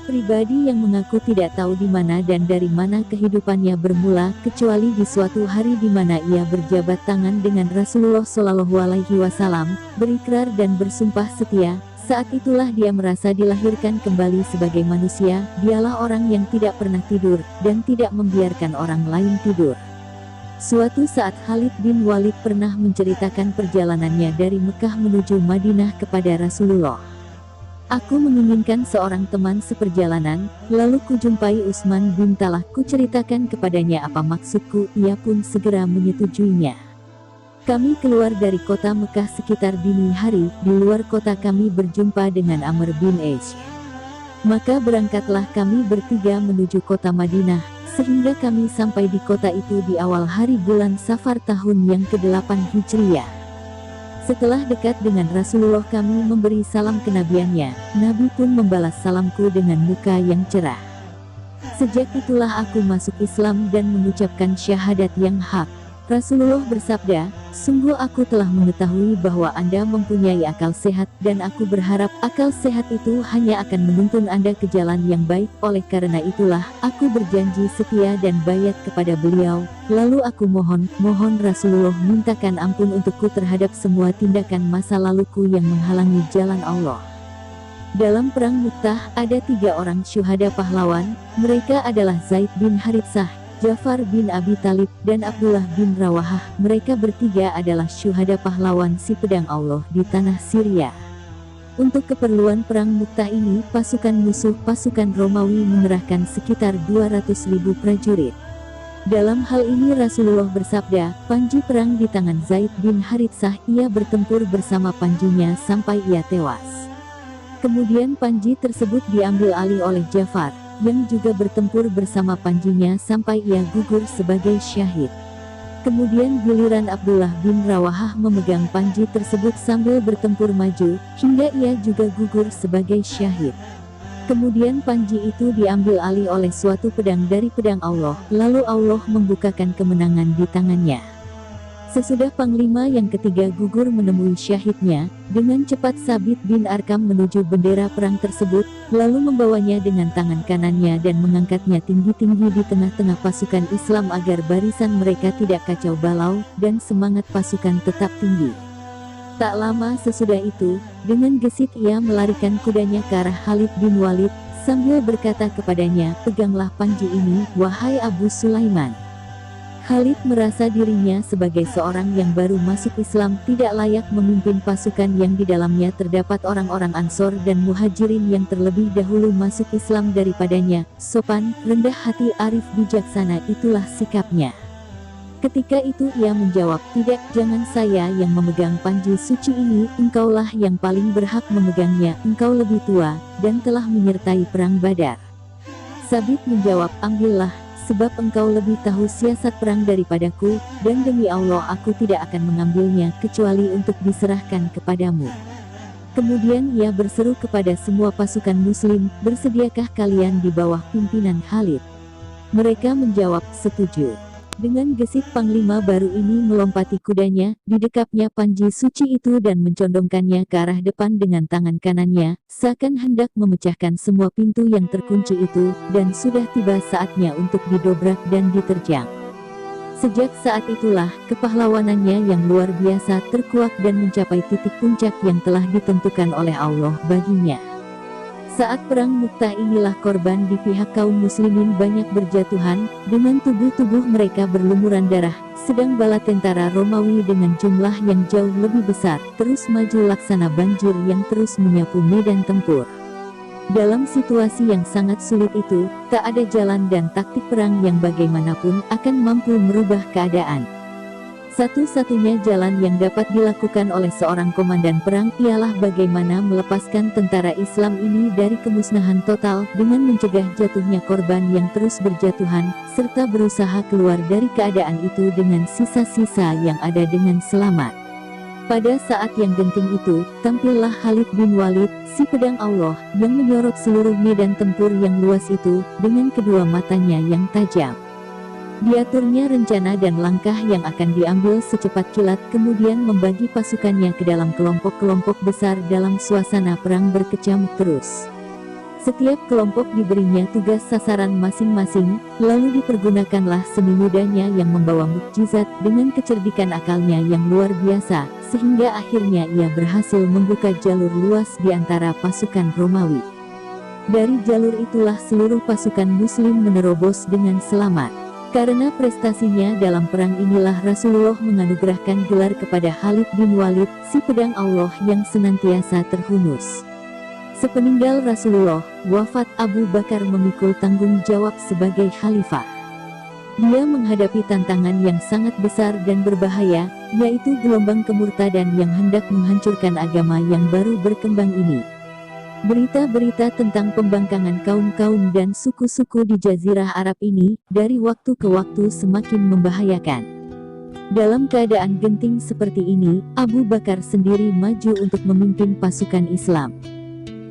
Pribadi yang mengaku tidak tahu di mana dan dari mana kehidupannya bermula, kecuali di suatu hari di mana ia berjabat tangan dengan Rasulullah Shallallahu Alaihi Wasallam, berikrar dan bersumpah setia. Saat itulah dia merasa dilahirkan kembali sebagai manusia. Dialah orang yang tidak pernah tidur dan tidak membiarkan orang lain tidur. Suatu saat Khalid bin Walid pernah menceritakan perjalanannya dari Mekah menuju Madinah kepada Rasulullah. Aku menginginkan seorang teman seperjalanan, lalu kujumpai Utsman bin Talha, kuceritakan kepadanya apa maksudku, ia pun segera menyetujuinya. Kami keluar dari kota Mekah sekitar dini hari, di luar kota kami berjumpa dengan Amr bin Aish. Maka berangkatlah kami bertiga menuju kota Madinah, sehingga kami sampai di kota itu di awal hari bulan Safar tahun yang ke-8 Hijriah. Setelah dekat dengan Rasulullah kami memberi salam kenabiannya, Nabi pun membalas salamku dengan muka yang cerah. Sejak itulah aku masuk Islam dan mengucapkan syahadat yang hak. Rasulullah bersabda, sungguh aku telah mengetahui bahwa Anda mempunyai akal sehat dan aku berharap akal sehat itu hanya akan menuntun Anda ke jalan yang baik. Oleh karena itulah, aku berjanji setia dan bayat kepada beliau. Lalu aku mohon Rasulullah mintakan ampun untukku terhadap semua tindakan masa laluku yang menghalangi jalan Allah. Dalam perang Mu'tah, ada 3 orang syuhada pahlawan, mereka adalah Zaid bin Haritsah, Ja'far bin Abi Thalib, dan Abdullah bin Rawahah. Mereka bertiga adalah syuhada pahlawan si pedang Allah di tanah Syria. Untuk keperluan perang Mu'tah ini, pasukan musuh, pasukan Romawi mengerahkan sekitar 200.000 prajurit. Dalam hal ini Rasulullah bersabda, panji perang di tangan Zaid bin Haritsah, ia bertempur bersama panjinya sampai ia tewas. Kemudian panji tersebut diambil alih oleh Ja'far, yang juga bertempur bersama panjinya sampai ia gugur sebagai syahid. Kemudian giliran Abdullah bin Rawahah memegang panji tersebut sambil bertempur maju, hingga ia juga gugur sebagai syahid. Kemudian panji itu diambil alih oleh suatu pedang dari pedang Allah, lalu Allah membukakan kemenangan di tangannya. Sesudah panglima yang ketiga gugur menemui syahidnya, dengan cepat Sabit bin Arkam menuju bendera perang tersebut, lalu membawanya dengan tangan kanannya dan mengangkatnya tinggi-tinggi di tengah-tengah pasukan Islam agar barisan mereka tidak kacau balau, dan semangat pasukan tetap tinggi. Tak lama sesudah itu, dengan gesit ia melarikan kudanya ke arah Khalid bin Walid, sambil berkata kepadanya, peganglah panji ini, wahai Abu Sulaiman. Khalid merasa dirinya sebagai seorang yang baru masuk Islam tidak layak memimpin pasukan yang di dalamnya terdapat orang-orang Ansor dan Muhajirin yang terlebih dahulu masuk Islam daripadanya. Sopan, rendah hati, arif, bijaksana, itulah sikapnya. Ketika itu ia menjawab, tidak, jangan saya yang memegang panji suci ini, engkaulah yang paling berhak memegangnya, engkau lebih tua, dan telah menyertai perang Badar. Sabit menjawab, ambillah, sebab engkau lebih tahu siasat perang daripadaku, dan demi Allah aku tidak akan mengambilnya kecuali untuk diserahkan kepadamu. Kemudian ia berseru kepada semua pasukan muslim, bersediakah kalian di bawah pimpinan Khalid? Mereka menjawab, setuju. Dengan gesit panglima baru ini melompati kudanya, didekapnya panji suci itu dan mencondongkannya ke arah depan dengan tangan kanannya, seakan hendak memecahkan semua pintu yang terkunci itu, dan sudah tiba saatnya untuk didobrak dan diterjang. Sejak saat itulah, kepahlawanannya yang luar biasa terkuak dan mencapai titik puncak yang telah ditentukan oleh Allah baginya. Saat perang Mu'tah inilah korban di pihak kaum muslimin banyak berjatuhan, dengan tubuh-tubuh mereka berlumuran darah, sedang bala tentara Romawi dengan jumlah yang jauh lebih besar, terus maju laksana banjir yang terus menyapu medan tempur. Dalam situasi yang sangat sulit itu, tak ada jalan dan taktik perang yang bagaimanapun akan mampu merubah keadaan. Satu-satunya jalan yang dapat dilakukan oleh seorang komandan perang ialah bagaimana melepaskan tentara Islam ini dari kemusnahan total dengan mencegah jatuhnya korban yang terus berjatuhan, serta berusaha keluar dari keadaan itu dengan sisa-sisa yang ada dengan selamat. Pada saat yang genting itu, tampillah Khalid bin Walid, si pedang Allah, yang menyorot seluruh medan tempur yang luas itu, dengan kedua matanya yang tajam. Diaturnya rencana dan langkah yang akan diambil secepat kilat, kemudian membagi pasukannya ke dalam kelompok-kelompok besar dalam suasana perang berkecamuk terus. Setiap kelompok diberinya tugas sasaran masing-masing, lalu dipergunakanlah seni mudanya yang membawa mukjizat dengan kecerdikan akalnya yang luar biasa, sehingga akhirnya ia berhasil membuka jalur luas di antara pasukan Romawi. Dari jalur itulah seluruh pasukan Muslim menerobos dengan selamat. Karena prestasinya dalam perang inilah Rasulullah menganugerahkan gelar kepada Khalid bin Walid, si pedang Allah yang senantiasa terhunus. Sepeninggal Rasulullah, wafat Abu Bakar memikul tanggung jawab sebagai khalifah. Dia menghadapi tantangan yang sangat besar dan berbahaya, yaitu gelombang kemurtadan yang hendak menghancurkan agama yang baru berkembang ini. Berita-berita tentang pembangkangan kaum-kaum dan suku-suku di Jazirah Arab ini, dari waktu ke waktu semakin membahayakan. Dalam keadaan genting seperti ini, Abu Bakar sendiri maju untuk memimpin pasukan Islam.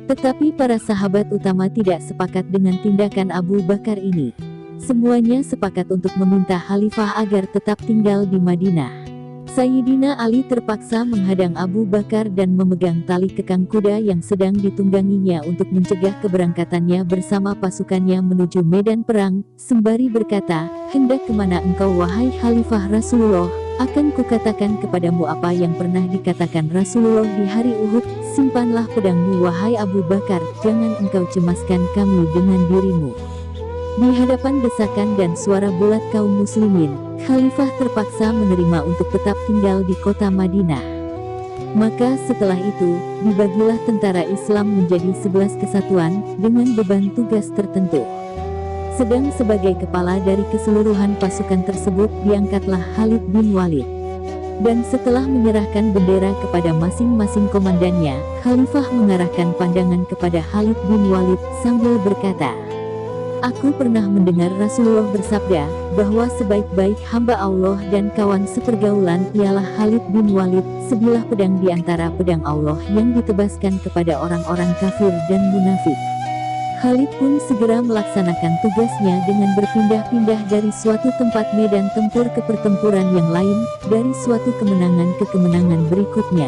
Tetapi para sahabat utama tidak sepakat dengan tindakan Abu Bakar ini. Semuanya sepakat untuk meminta khalifah agar tetap tinggal di Madinah. Sayyidina Ali terpaksa menghadang Abu Bakar dan memegang tali kekang kuda yang sedang ditungganginya untuk mencegah keberangkatannya bersama pasukannya menuju medan perang, sembari berkata, "Hendak kemana engkau wahai khalifah Rasulullah? Akan kukatakan kepadamu apa yang pernah dikatakan Rasulullah di hari Uhud, simpanlah pedangmu wahai Abu Bakar, jangan engkau cemaskan kami dengan dirimu." Di hadapan desakan dan suara bulat kaum muslimin, khalifah terpaksa menerima untuk tetap tinggal di kota Madinah. Maka setelah itu, dibagilah tentara Islam menjadi 11 kesatuan, dengan beban tugas tertentu. Sedang sebagai kepala dari keseluruhan pasukan tersebut diangkatlah Khalid bin Walid. Dan setelah menyerahkan bendera kepada masing-masing komandannya, khalifah mengarahkan pandangan kepada Khalid bin Walid sambil berkata, "Aku pernah mendengar Rasulullah bersabda, bahwa sebaik-baik hamba Allah dan kawan sepergaulan ialah Khalid bin Walid, sebilah pedang di antara pedang Allah yang ditebaskan kepada orang-orang kafir dan munafik." Khalid pun segera melaksanakan tugasnya dengan berpindah-pindah dari suatu tempat medan tempur ke pertempuran yang lain, dari suatu kemenangan ke kemenangan berikutnya.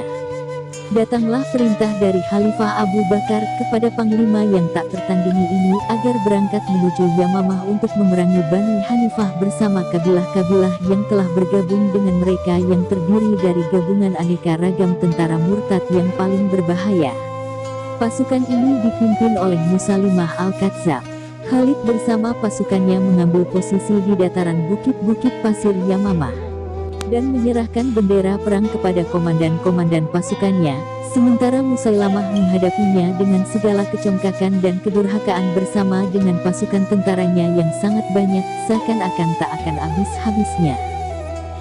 Datanglah perintah dari Khalifah Abu Bakar kepada panglima yang tak tertandingi ini agar berangkat menuju Yamamah untuk memerangi Bani Hanifah bersama kabilah-kabilah yang telah bergabung dengan mereka yang terdiri dari gabungan aneka ragam tentara murtad yang paling berbahaya. Pasukan ini dipimpin oleh Musailimah Al-Kadzdzab. Khalid bersama pasukannya mengambil posisi di dataran bukit-bukit pasir Yamamah dan menyerahkan bendera perang kepada komandan-komandan pasukannya, sementara Musailamah menghadapinya dengan segala kecongkakan dan kedurhakaan bersama dengan pasukan tentaranya yang sangat banyak, seakan-akan tak akan habis-habisnya.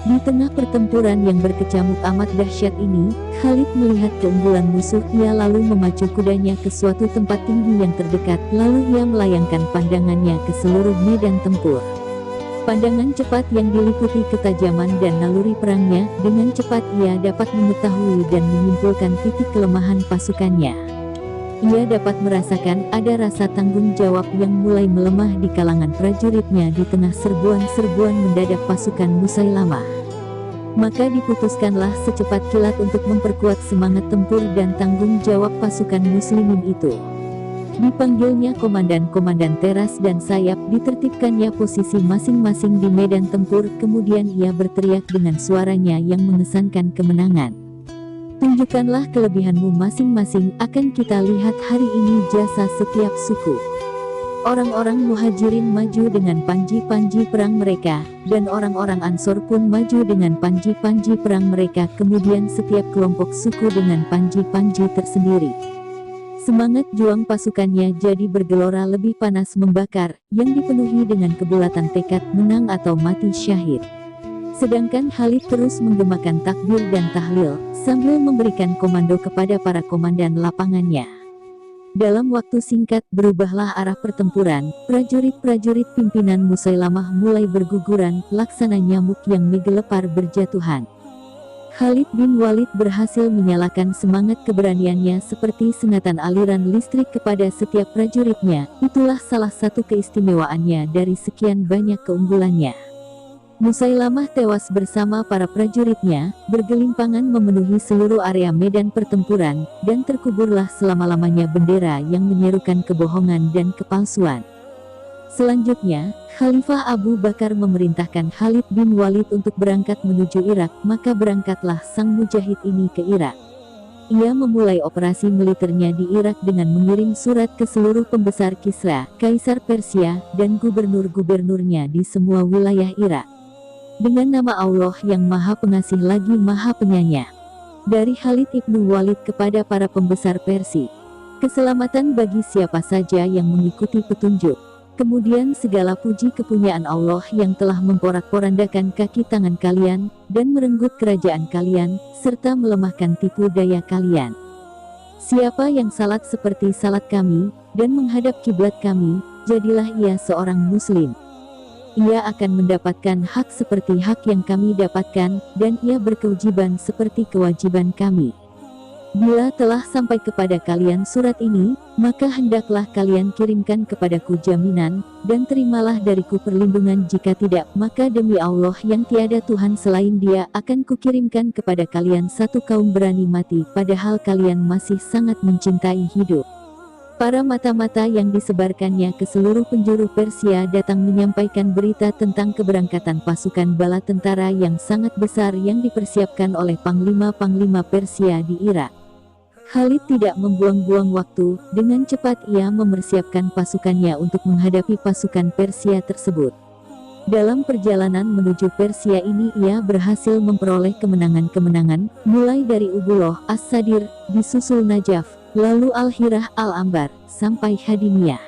Di tengah pertempuran yang berkecamuk amat dahsyat ini, Khalid melihat keunggulan musuh. Ia lalu memacu kudanya ke suatu tempat tinggi yang terdekat, lalu ia melayangkan pandangannya ke seluruh medan tempur. Pandangan cepat yang diliputi ketajaman dan naluri perangnya, dengan cepat ia dapat mengetahui dan menyimpulkan titik kelemahan pasukannya. Ia dapat merasakan ada rasa tanggung jawab yang mulai melemah di kalangan prajuritnya di tengah serbuan-serbuan mendadak pasukan Musailamah. Maka diputuskanlah secepat kilat untuk memperkuat semangat tempur dan tanggung jawab pasukan muslimin itu. Dipanggilnya komandan-komandan teras dan sayap, ditertibkannya posisi masing-masing di medan tempur, kemudian ia berteriak dengan suaranya yang mengesankan kemenangan. "Tunjukkanlah kelebihanmu masing-masing, akan kita lihat hari ini jasa setiap suku." Orang-orang Muhajirin maju dengan panji-panji perang mereka, dan orang-orang Ansor pun maju dengan panji-panji perang mereka, kemudian setiap kelompok suku dengan panji-panji tersendiri. Semangat juang pasukannya jadi bergelora lebih panas membakar, yang dipenuhi dengan kebulatan tekad menang atau mati syahid. Sedangkan Khalid terus menggemakan takbir dan tahlil, sambil memberikan komando kepada para komandan lapangannya. Dalam waktu singkat berubahlah arah pertempuran, prajurit-prajurit pimpinan Musailamah mulai berguguran, laksana nyamuk yang menggelepar berjatuhan. Khalid bin Walid berhasil menyalakan semangat keberaniannya seperti sengatan aliran listrik kepada setiap prajuritnya. Itulah salah satu keistimewaannya dari sekian banyak keunggulannya. Musailamah tewas bersama para prajuritnya, bergelimpangan memenuhi seluruh area medan pertempuran, dan terkuburlah selama-lamanya bendera yang menyerukan kebohongan dan kepalsuan. Selanjutnya, Khalifah Abu Bakar memerintahkan Khalid bin Walid untuk berangkat menuju Irak, maka berangkatlah sang mujahid ini ke Irak. Ia memulai operasi militernya di Irak dengan mengirim surat ke seluruh pembesar Kisra, Kaisar Persia, dan gubernur-gubernurnya di semua wilayah Irak. Dengan nama Allah yang Maha Pengasih lagi Maha Penyayang. Dari Khalid ibnu Walid kepada para pembesar Persia. Keselamatan bagi siapa saja yang mengikuti petunjuk. Kemudian segala puji kepunyaan Allah yang telah memporak-porandakan kaki tangan kalian, dan merenggut kerajaan kalian, serta melemahkan tipu daya kalian. Siapa yang salat seperti salat kami, dan menghadap kiblat kami, jadilah ia seorang muslim. Ia akan mendapatkan hak seperti hak yang kami dapatkan, dan ia berkewajiban seperti kewajiban kami. Bila telah sampai kepada kalian surat ini, maka hendaklah kalian kirimkan kepadaku jaminan, dan terimalah dariku perlindungan. Jika tidak, maka demi Allah yang tiada Tuhan selain Dia, akan kukirimkan kepada kalian satu kaum berani mati, padahal kalian masih sangat mencintai hidup. Para mata-mata yang disebarkannya ke seluruh penjuru Persia datang menyampaikan berita tentang keberangkatan pasukan bala tentara yang sangat besar yang dipersiapkan oleh panglima-panglima Persia di Irak. Khalid tidak membuang-buang waktu, dengan cepat ia mempersiapkan pasukannya untuk menghadapi pasukan Persia tersebut. Dalam perjalanan menuju Persia ini ia berhasil memperoleh kemenangan-kemenangan, mulai dari Ubuloh, As-Sadir, disusul Najaf, lalu Al-Hirah, Al-Ambar, sampai Hadimiyah.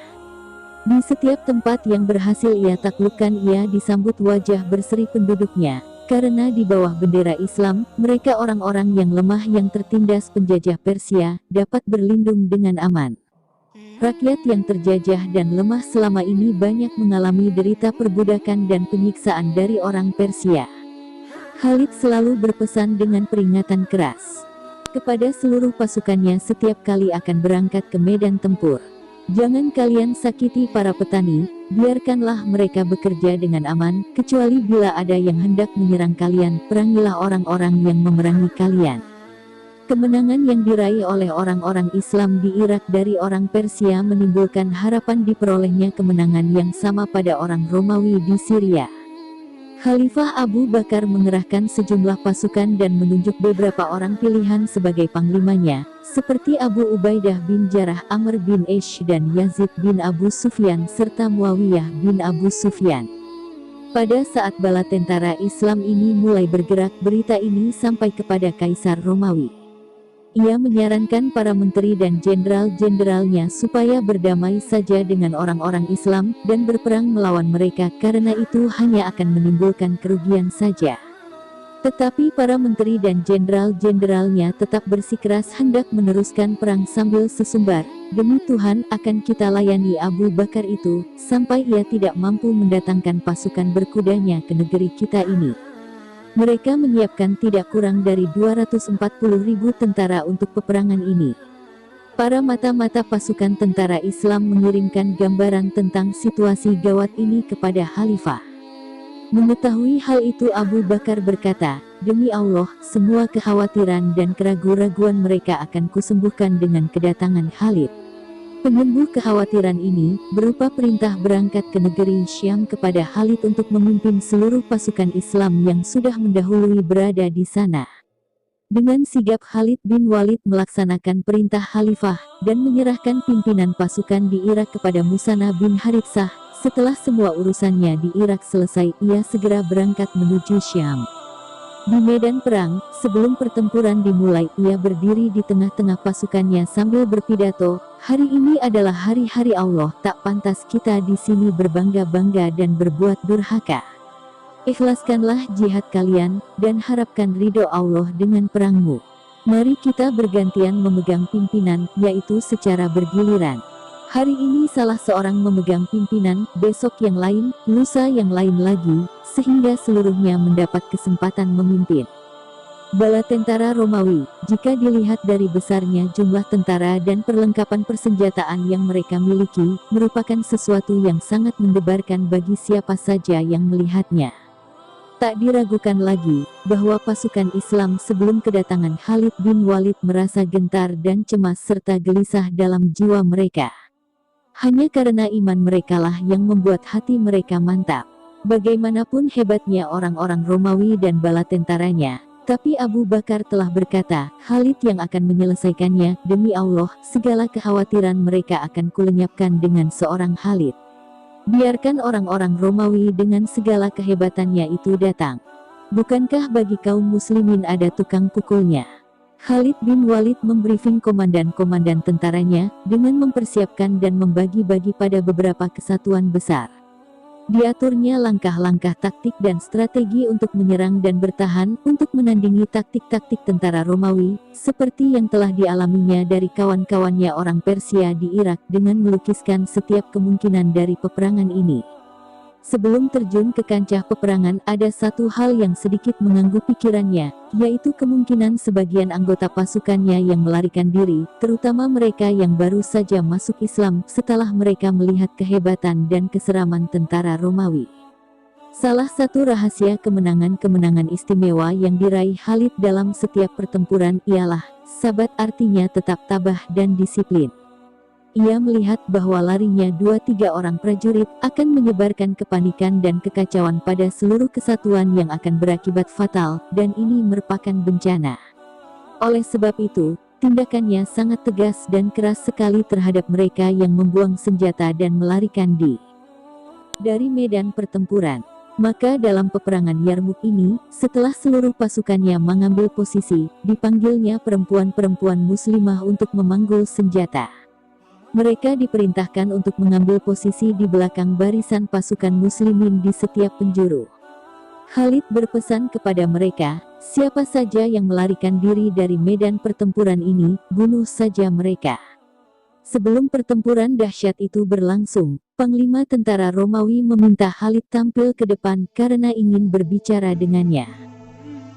Di setiap tempat yang berhasil ia taklukkan ia disambut wajah berseri penduduknya, karena di bawah bendera Islam, mereka orang-orang yang lemah yang tertindas penjajah Persia, dapat berlindung dengan aman. Rakyat yang terjajah dan lemah selama ini banyak mengalami derita perbudakan dan penyiksaan dari orang Persia. Khalid selalu berpesan dengan peringatan keras kepada seluruh pasukannya setiap kali akan berangkat ke medan tempur. Jangan kalian sakiti para petani, biarkanlah mereka bekerja dengan aman, kecuali bila ada yang hendak menyerang kalian, perangilah orang-orang yang memerangi kalian. Kemenangan yang diraih oleh orang-orang Islam di Irak dari orang Persia menimbulkan harapan diperolehnya kemenangan yang sama pada orang Romawi di Syria. Khalifah Abu Bakar mengerahkan sejumlah pasukan dan menunjuk beberapa orang pilihan sebagai panglimanya, seperti Abu Ubaidah bin Jarrah, Amr bin Aish dan Yazid bin Abu Sufyan serta Muawiyah bin Abu Sufyan. Pada saat bala tentara Islam ini mulai bergerak, berita ini sampai kepada Kaisar Romawi. Ia menyarankan para menteri dan jenderal-jenderalnya supaya berdamai saja dengan orang-orang Islam dan berperang melawan mereka, karena itu hanya akan menimbulkan kerugian saja. Tetapi para menteri dan jenderal-jenderalnya tetap bersikeras hendak meneruskan perang sambil sesumbar, "Demi Tuhan akan kita layani Abu Bakar itu, sampai ia tidak mampu mendatangkan pasukan berkudanya ke negeri kita ini." Mereka menyiapkan tidak kurang dari 240.000 tentara untuk peperangan ini. Para mata-mata pasukan tentara Islam mengirimkan gambaran tentang situasi gawat ini kepada Khalifah. Mengetahui hal itu Abu Bakar berkata, "Demi Allah, semua kekhawatiran dan keraguan-raguan mereka akan kusembuhkan dengan kedatangan Khalid." Penyembuh kekhawatiran ini, berupa perintah berangkat ke negeri Syam kepada Khalid untuk memimpin seluruh pasukan Islam yang sudah mendahului berada di sana. Dengan sigap Khalid bin Walid melaksanakan perintah Khalifah, dan menyerahkan pimpinan pasukan di Irak kepada Musanna bin Haritsah. Setelah semua urusannya di Irak selesai, ia segera berangkat menuju Syam. Di medan perang, sebelum pertempuran dimulai, ia berdiri di tengah-tengah pasukannya sambil berpidato, "Hari ini adalah hari-hari Allah, tak pantas kita di sini berbangga-bangga dan berbuat durhaka. Ikhlaskanlah jihad kalian, dan harapkan ridho Allah dengan perangmu. Mari kita bergantian memegang pimpinan, yaitu secara bergiliran. Hari ini salah seorang memegang pimpinan, besok yang lain, lusa yang lain lagi, sehingga seluruhnya mendapat kesempatan memimpin." Bala tentara Romawi, jika dilihat dari besarnya jumlah tentara dan perlengkapan persenjataan yang mereka miliki, merupakan sesuatu yang sangat mendebarkan bagi siapa saja yang melihatnya. Tak diragukan lagi, bahwa pasukan Islam sebelum kedatangan Khalid bin Walid merasa gentar dan cemas serta gelisah dalam jiwa mereka. Hanya karena iman merekalah yang membuat hati mereka mantap. Bagaimanapun hebatnya orang-orang Romawi dan bala tentaranya, tapi Abu Bakar telah berkata, Khalid yang akan menyelesaikannya, demi Allah, segala kekhawatiran mereka akan kulenyapkan dengan seorang Khalid. Biarkan orang-orang Romawi dengan segala kehebatannya itu datang. Bukankah bagi kaum muslimin ada tukang pukulnya? Khalid bin Walid membriefing komandan-komandan tentaranya dengan mempersiapkan dan membagi-bagi pada beberapa kesatuan besar. Diaturnya langkah-langkah taktik dan strategi untuk menyerang dan bertahan untuk menandingi taktik-taktik tentara Romawi, seperti yang telah dialaminya dari kawan-kawannya orang Persia di Irak dengan melukiskan setiap kemungkinan dari peperangan ini. Sebelum terjun ke kancah peperangan, ada satu hal yang sedikit mengganggu pikirannya, yaitu kemungkinan sebagian anggota pasukannya yang melarikan diri, terutama mereka yang baru saja masuk Islam setelah mereka melihat kehebatan dan keseraman tentara Romawi. Salah satu rahasia kemenangan-kemenangan istimewa yang diraih Khalid dalam setiap pertempuran ialah, sabat artinya tetap tabah dan disiplin. Ia melihat bahwa larinya 2-3 orang prajurit akan menyebarkan kepanikan dan kekacauan pada seluruh kesatuan yang akan berakibat fatal, dan ini merupakan bencana. Oleh sebab itu, tindakannya sangat tegas dan keras sekali terhadap mereka yang membuang senjata dan melarikan diri dari medan pertempuran. Maka dalam peperangan Yarmuk ini, setelah seluruh pasukannya mengambil posisi, dipanggilnya perempuan-perempuan muslimah untuk memanggul senjata. Mereka diperintahkan untuk mengambil posisi di belakang barisan pasukan muslimin di setiap penjuru. Khalid berpesan kepada mereka, siapa saja yang melarikan diri dari medan pertempuran ini, bunuh saja mereka. Sebelum pertempuran dahsyat itu berlangsung, Panglima tentara Romawi meminta Khalid tampil ke depan karena ingin berbicara dengannya.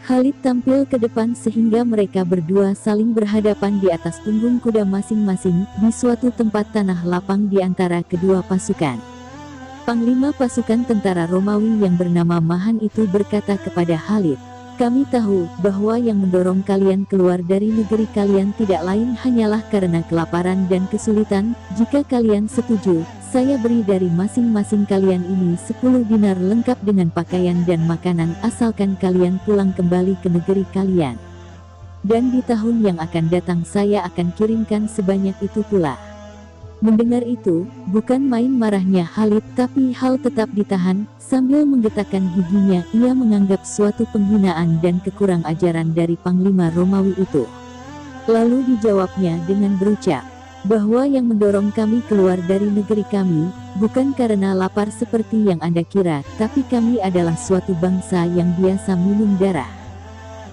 Khalid tampil ke depan sehingga mereka berdua saling berhadapan di atas punggung kuda masing-masing di suatu tempat tanah lapang di antara kedua pasukan. Panglima pasukan tentara Romawi yang bernama Mahan itu berkata kepada Khalid, kami tahu bahwa yang mendorong kalian keluar dari negeri kalian tidak lain hanyalah karena kelaparan dan kesulitan. Jika kalian setuju, saya beri dari masing-masing kalian ini 10 dinar lengkap dengan pakaian dan makanan asalkan kalian pulang kembali ke negeri kalian. Dan di tahun yang akan datang saya akan kirimkan sebanyak itu pula. Mendengar itu, bukan main marahnya Khalid, tapi Khalid tetap ditahan. Sambil menggetakkan giginya, ia menganggap suatu penghinaan dan kekurang ajaran dari Panglima Romawi itu. Lalu dijawabnya dengan berucap, bahwa yang mendorong kami keluar dari negeri kami, bukan karena lapar seperti yang Anda kira, tapi kami adalah suatu bangsa yang biasa minum darah.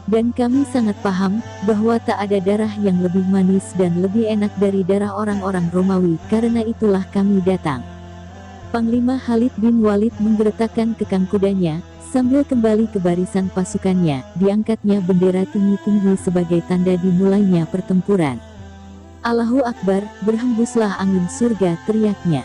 Dan kami sangat paham, bahwa tak ada darah yang lebih manis dan lebih enak dari darah orang-orang Romawi, karena itulah kami datang. Panglima Khalid bin Walid menggeretakkan kekang kudanya, sambil kembali ke barisan pasukannya, diangkatnya bendera tinggi-tinggi sebagai tanda dimulainya pertempuran. Allahu Akbar, berhembuslah angin surga, teriaknya.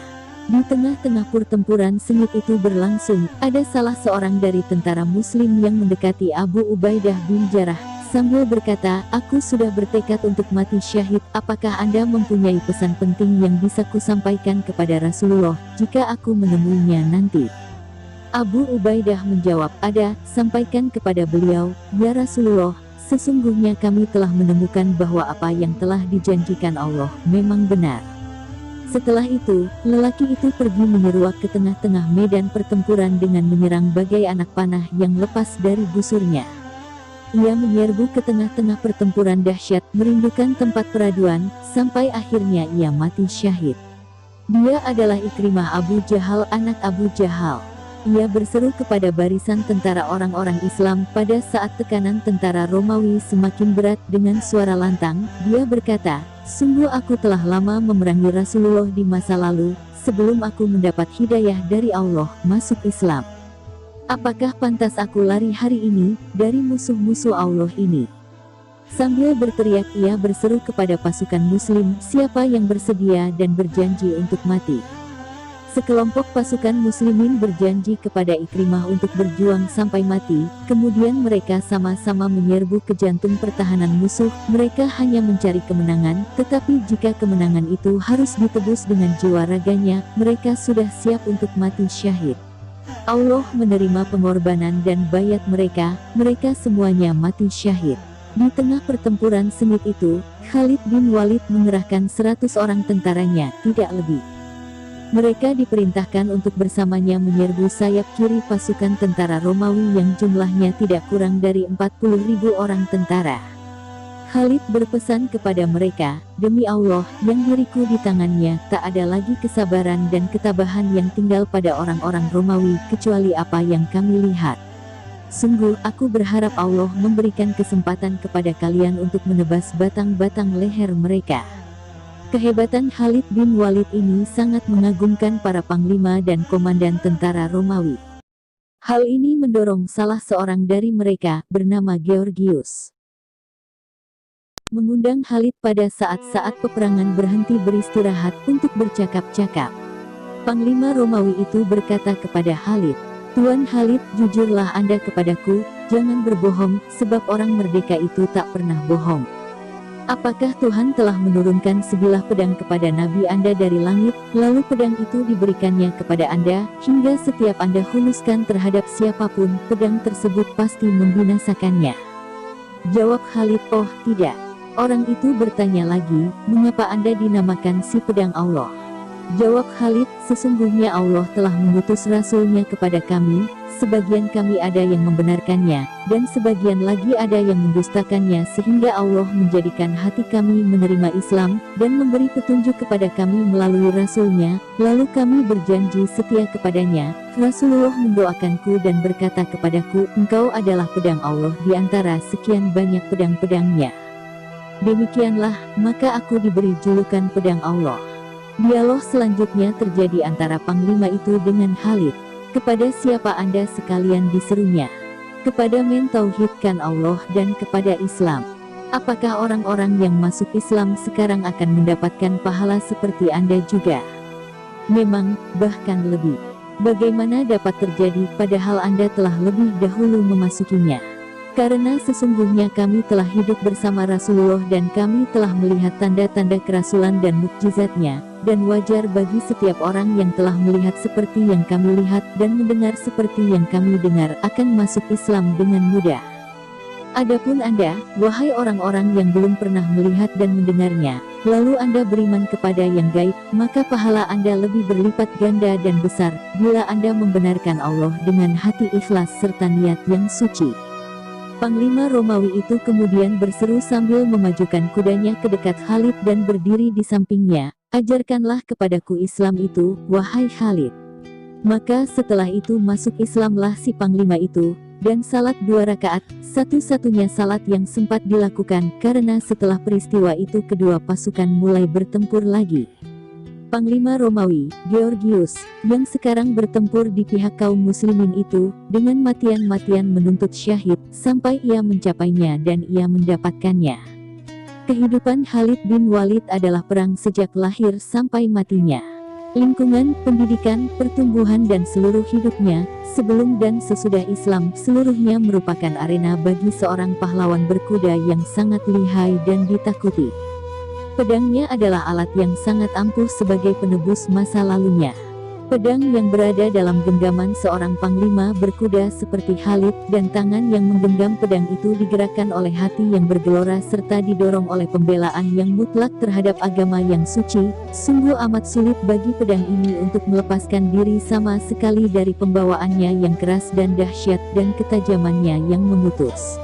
Di tengah-tengah pertempuran sengit itu berlangsung, ada salah seorang dari tentara muslim yang mendekati Abu Ubaidah bin Jarrah, sambil berkata, aku sudah bertekad untuk mati syahid, apakah Anda mempunyai pesan penting yang bisa kusampaikan kepada Rasulullah, jika aku menemuinya nanti? Abu Ubaidah menjawab, ada, sampaikan kepada beliau, ya Rasulullah, sesungguhnya kami telah menemukan bahwa apa yang telah dijanjikan Allah memang benar. Setelah itu, lelaki itu pergi menyeruak ke tengah-tengah medan pertempuran dengan menyerang bagai anak panah yang lepas dari busurnya. Ia menyerbu ke tengah-tengah pertempuran dahsyat, merindukan tempat peraduan, sampai akhirnya ia mati syahid. Dia adalah Ikrimah Abu Jahal, anak Abu Jahal. Ia berseru kepada barisan tentara orang-orang Islam pada saat tekanan tentara Romawi semakin berat. Dengan suara lantang, dia berkata, sungguh aku telah lama memerangi Rasulullah di masa lalu, sebelum aku mendapat hidayah dari Allah, masuk Islam. Apakah pantas aku lari hari ini, dari musuh-musuh Allah ini? Sambil berteriak ia berseru kepada pasukan muslim, siapa yang bersedia dan berjanji untuk mati? Sekelompok pasukan muslimin berjanji kepada Ikrimah untuk berjuang sampai mati, kemudian mereka sama-sama menyerbu ke jantung pertahanan musuh. Mereka hanya mencari kemenangan, tetapi jika kemenangan itu harus ditebus dengan jiwa raganya, mereka sudah siap untuk mati syahid. Allah menerima pengorbanan dan bayat mereka, mereka semuanya mati syahid. Di tengah pertempuran sengit itu, Khalid bin Walid mengerahkan 100 orang tentaranya, tidak lebih. Mereka diperintahkan untuk bersamanya menyerbu sayap kiri pasukan tentara Romawi yang jumlahnya tidak kurang dari 40.000 orang tentara. Khalid berpesan kepada mereka, "Demi Allah, yang diriku di tangannya, tak ada lagi kesabaran dan ketabahan yang tinggal pada orang-orang Romawi, kecuali apa yang kami lihat. Sungguh, aku berharap Allah memberikan kesempatan kepada kalian untuk menebas batang-batang leher mereka." Kehebatan Khalid bin Walid ini sangat mengagumkan para panglima dan komandan tentara Romawi. Hal ini mendorong salah seorang dari mereka, bernama Georgius, mengundang Khalid pada saat-saat peperangan berhenti beristirahat untuk bercakap-cakap. Panglima Romawi itu berkata kepada Khalid, "Tuan Khalid, jujurlah Anda kepadaku, jangan berbohong, sebab orang merdeka itu tak pernah bohong. Apakah Tuhan telah menurunkan sebilah pedang kepada Nabi Anda dari langit, lalu pedang itu diberikannya kepada Anda, hingga setiap Anda hunuskan terhadap siapapun, pedang tersebut pasti membinasakannya?" Jawab Khalid, "Oh, tidak." Orang itu bertanya lagi, "Mengapa Anda dinamakan si pedang Allah?" Jawab Khalid, "Sesungguhnya Allah telah mengutus Rasul-Nya kepada kami, sebagian kami ada yang membenarkannya, dan sebagian lagi ada yang mendustakannya sehingga Allah menjadikan hati kami menerima Islam, dan memberi petunjuk kepada kami melalui Rasul-Nya, lalu kami berjanji setia kepadanya. Rasulullah mendoakanku dan berkata kepadaku, engkau adalah pedang Allah di antara sekian banyak pedang-pedangnya. Demikianlah, maka aku diberi julukan pedang Allah." Dialog selanjutnya terjadi antara panglima itu dengan Khalid. "Kepada siapa Anda sekalian diserunya?" "Kepada mentauhidkan Allah dan kepada Islam." "Apakah orang-orang yang masuk Islam sekarang akan mendapatkan pahala seperti Anda juga?" "Memang, bahkan lebih." "Bagaimana dapat terjadi padahal Anda telah lebih dahulu memasukinya?" "Karena sesungguhnya kami telah hidup bersama Rasulullah dan kami telah melihat tanda-tanda kerasulan dan mukjizatnya, dan wajar bagi setiap orang yang telah melihat seperti yang kami lihat dan mendengar seperti yang kami dengar akan masuk Islam dengan mudah. Adapun Anda, wahai orang-orang yang belum pernah melihat dan mendengarnya, lalu Anda beriman kepada yang gaib, maka pahala Anda lebih berlipat ganda dan besar, bila Anda membenarkan Allah dengan hati ikhlas serta niat yang suci." Panglima Romawi itu kemudian berseru sambil memajukan kudanya ke dekat Khalid dan berdiri di sampingnya, "Ajarkanlah kepadaku Islam itu, wahai Khalid." Maka setelah itu masuk Islamlah si panglima itu, dan salat 2 rakaat, satu-satunya salat yang sempat dilakukan, karena setelah peristiwa itu kedua pasukan mulai bertempur lagi. Panglima Romawi, Georgius, yang sekarang bertempur di pihak kaum muslimin itu, dengan matian-matian menuntut syahid, sampai ia mencapainya dan ia mendapatkannya. Kehidupan Khalid bin Walid adalah perang sejak lahir sampai matinya. Lingkungan, pendidikan, pertumbuhan dan seluruh hidupnya, sebelum dan sesudah Islam, seluruhnya merupakan arena bagi seorang pahlawan berkuda yang sangat lihai dan ditakuti. Pedangnya adalah alat yang sangat ampuh sebagai penebus masa lalunya. Pedang yang berada dalam genggaman seorang panglima berkuda seperti Khalid, dan tangan yang menggenggam pedang itu digerakkan oleh hati yang bergelora serta didorong oleh pembelaan yang mutlak terhadap agama yang suci. Sungguh amat sulit bagi pedang ini untuk melepaskan diri sama sekali dari pembawaannya yang keras dan dahsyat dan ketajamannya yang memutus.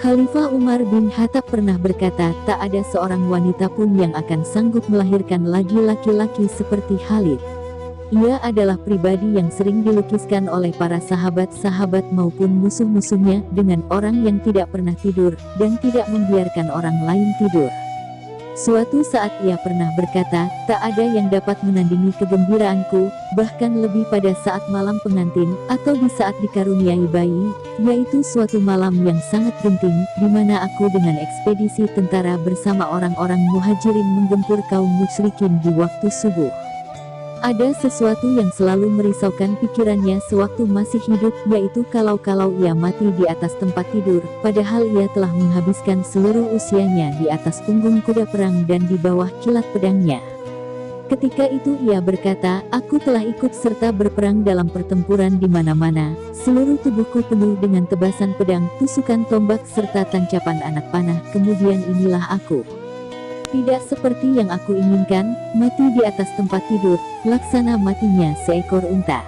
Khalifah Umar bin Khattab pernah berkata, tak ada seorang wanita pun yang akan sanggup melahirkan lagi laki-laki seperti Khalid. Ia adalah pribadi yang sering dilukiskan oleh para sahabat-sahabat maupun musuh-musuhnya dengan orang yang tidak pernah tidur, dan tidak membiarkan orang lain tidur. Suatu saat ia pernah berkata, tak ada yang dapat menandingi kegembiraanku, bahkan lebih pada saat malam pengantin, atau di saat dikaruniai bayi, yaitu suatu malam yang sangat genting, di mana aku dengan ekspedisi tentara bersama orang-orang muhajirin menggempur kaum musyrikin di waktu subuh. Ada sesuatu yang selalu merisaukan pikirannya sewaktu masih hidup, yaitu kalau ia mati di atas tempat tidur, padahal ia telah menghabiskan seluruh usianya di atas punggung kuda perang dan di bawah kilat pedangnya. Ketika itu ia berkata, "Aku telah ikut serta berperang dalam pertempuran di mana-mana, seluruh tubuhku penuh dengan tebasan pedang, tusukan tombak serta tancapan anak panah, kemudian inilah aku. Tidak seperti yang aku inginkan, mati di atas tempat tidur, laksana matinya seekor unta."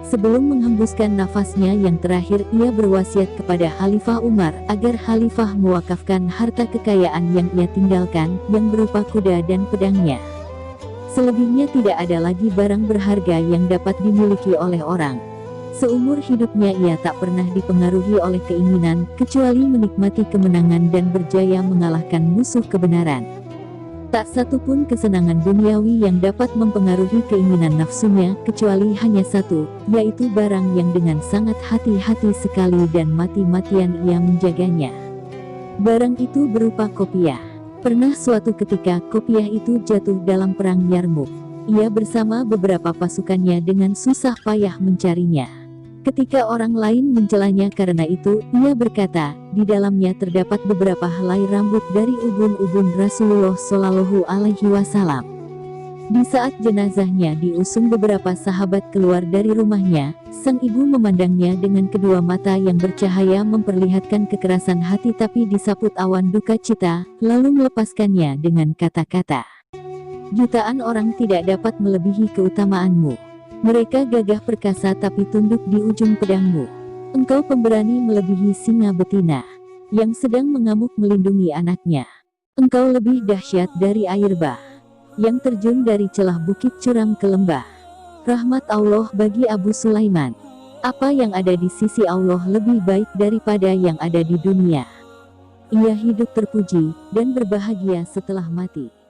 Sebelum menghembuskan nafasnya yang terakhir, ia berwasiat kepada Khalifah Umar agar Khalifah mewakafkan harta kekayaan yang ia tinggalkan, yang berupa kuda dan pedangnya. Selebihnya tidak ada lagi barang berharga yang dapat dimiliki oleh orang. Seumur hidupnya ia tak pernah dipengaruhi oleh keinginan, kecuali menikmati kemenangan dan berjaya mengalahkan musuh kebenaran. Tak satu pun kesenangan duniawi yang dapat mempengaruhi keinginan nafsunya, kecuali hanya satu, yaitu barang yang dengan sangat hati-hati sekali dan mati-matian ia menjaganya. Barang itu berupa kopiah. Pernah suatu ketika kopiah itu jatuh dalam perang Yarmuk. Ia bersama beberapa pasukannya dengan susah payah mencarinya. Ketika orang lain mencelanya karena itu, ia berkata, di dalamnya terdapat beberapa helai rambut dari ubun-ubun Rasulullah Shallallahu Alaihi Wasallam. Di saat jenazahnya diusung, beberapa sahabat keluar dari rumahnya. Sang ibu memandangnya dengan kedua mata yang bercahaya memperlihatkan kekerasan hati, tapi disaput awan duka cita, lalu melepaskannya dengan kata-kata, "Jutaan orang tidak dapat melebihi keutamaanmu. Mereka gagah perkasa tapi tunduk di ujung pedangmu. Engkau pemberani melebihi singa betina yang sedang mengamuk melindungi anaknya. Engkau lebih dahsyat dari air bah yang terjun dari celah bukit curam ke lembah. Rahmat Allah bagi Abu Sulaiman. Apa yang ada di sisi Allah lebih baik daripada yang ada di dunia. Ia hidup terpuji dan berbahagia setelah mati."